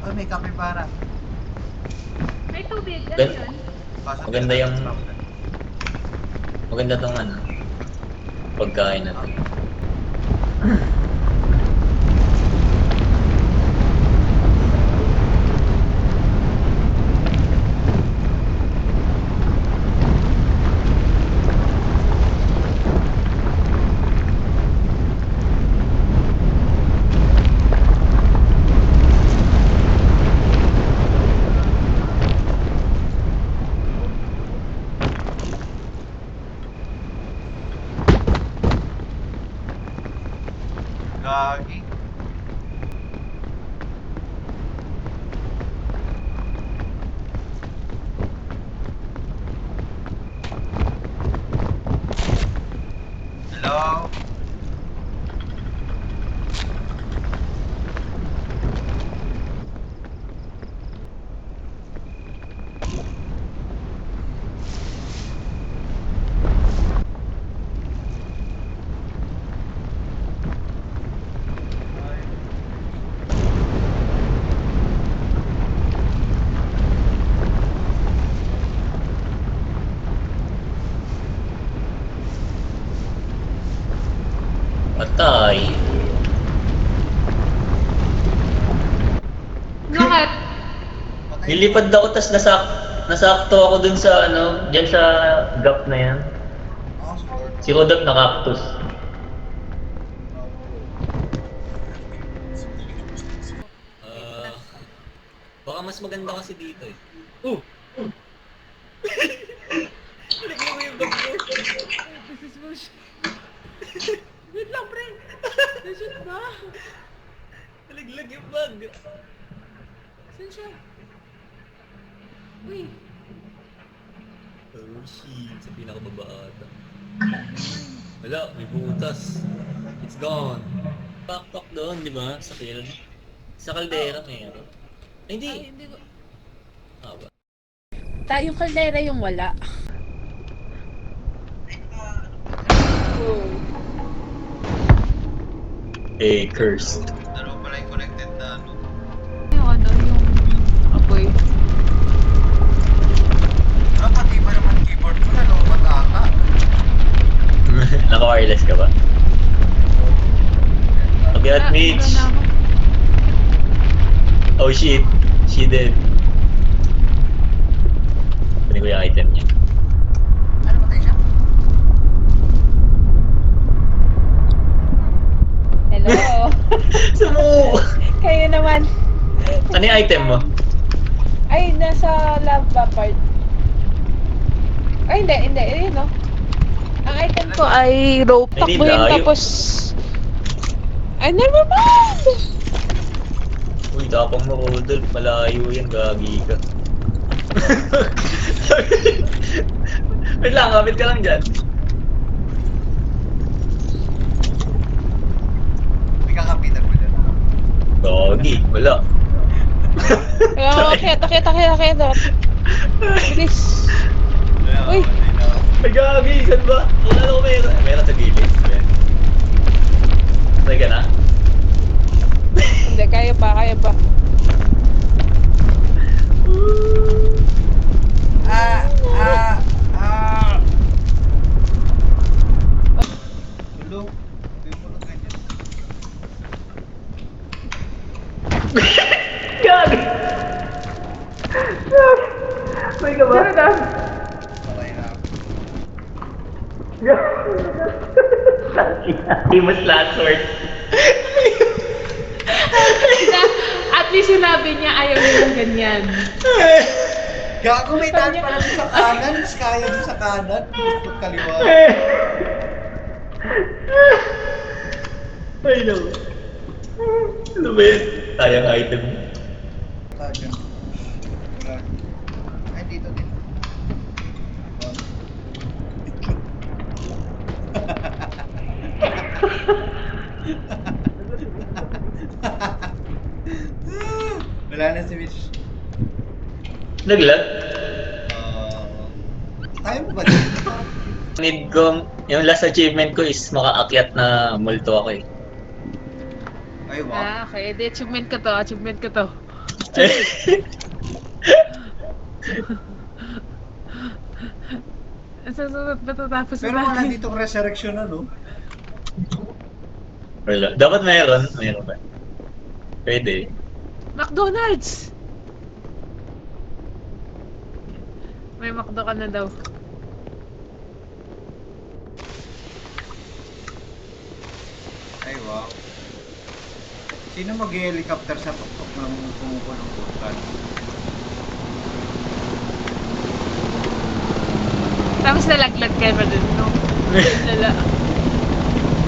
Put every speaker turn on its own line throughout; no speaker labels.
Ay, may kapibara.
May tubig, ano
Gan-
yun?
Basta
Maganda yung-
tinatapos
Maganda tong ano, pagkain na to.
Gagi. Hello?
Patay.
Bakit?
Patay
Nilipad ako tas nasakto ako dun sa ano, diyan sa gap na yan.
Oh, support.
Si Rodot na cactus. Baka mas maganda kasi dito eh. Naglago yung bag mo.
This is bullshit. Wait lang, pre. Bullshit ba?
Nalaglag yung bag.
Saan siya? Uy,
Oh shit, sa pinakababa ata. Wala, may butas. It's gone. Pakpak doon, di ba? Sa kiln. Sa kaldera meron. Ay, hindi.
ay, hindi ko...
Ah, ba?
Tayong kaldera yung wala. Oh.
Cursed.
Dalawa pala yung connected na ano.
Yung ano, yung apoy.
Ah, pati ba naman keyboard ko na lobat ata?
Naka-wireless ka ba? Sabi at Mitch.
iba na ako.
Oh shit. She did. Kunin ko yung item niya.
Ano patay siya?
Hello.
Sumo!
Kayo naman.
Ano yung item mo?
Ay, nasa lava part. Ay, hindi. Ayun, no? Ang item ko ay rope.
Ay, di,
Takbo yun,
layo.
tapos... Ay, never mind!
Uy, tapang mo, Rodolph. Malayo yan, gagi ka. Wait lang, kapit ka lang dyan.
May kakapitan ko dyan.
Gagi, wala.
Akit. Bilis. Uy.
Patay na ako.
Ay, gagi, saan ba? Wala na ko meron. Meron sa gilid. Ayan. Patay ka na?
Hindi, kaya pa.
Ah! Ah! Ah! Hello? May pala ganyan.
Gagi! May ka ba?
Patay na ako.
Famous last word.
At least sinabi niya ayaw niya ng ganyan.
Gago, may tahan pala doon sa kanan. Mas kaya doon sa kanan. Gusto kaliwa.
Ay, no. Ano ba yun? Sayang item.
Kaya. Wala. Ay, dito. Oh. Wala na si Mitch.
Naglag?
Tayo mo ba dito?
Need kong, yung last achievement ko is makaakyat na multo ako eh.
Ay, wow.
Ah, okay. Di, achievement ko to. Sa sunod matatapos
Pero
na
wala
natin.
ditong resurrection ano.
Wala. Dapat meron. Meron ba? Pwede.
McDonald's! May McDo ka na daw.
Ay wow. Sino mag-helicopter sa tuktok ng kumukulong vulkan?
Tapos nalaglag kayo pa dun, no? Lala.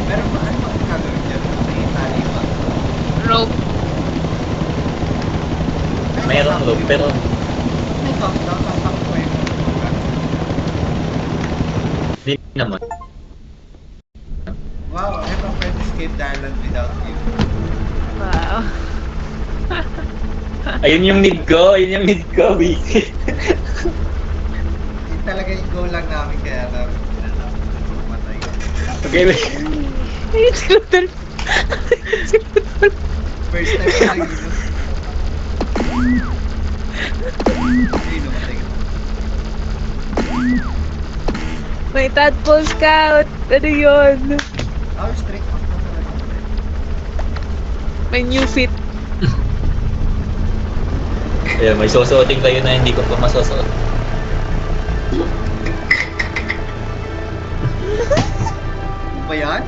Meron ba ano bang gagawin dyan? May tali ba?
Rope.
Meron loop, pero
May countdown, tatakbo pa yung vulkan.
di naman.
Wow, I have a friend escaped the island without you.
Wow.
Ayun yung need ko. Ayun yung need ko, Vicky.
Yun talaga yung goal lang namin kaya namin pumatay.
Okay,
Ayun, scooter.
First time ko lang yun. Ay, namatay ka.
May tadpole scout. Ano yun?
Oh, straight up na talaga.
May new fit.
yeah, may susuotin kayo na hindi ko pa masusuot.
Ano ba yan?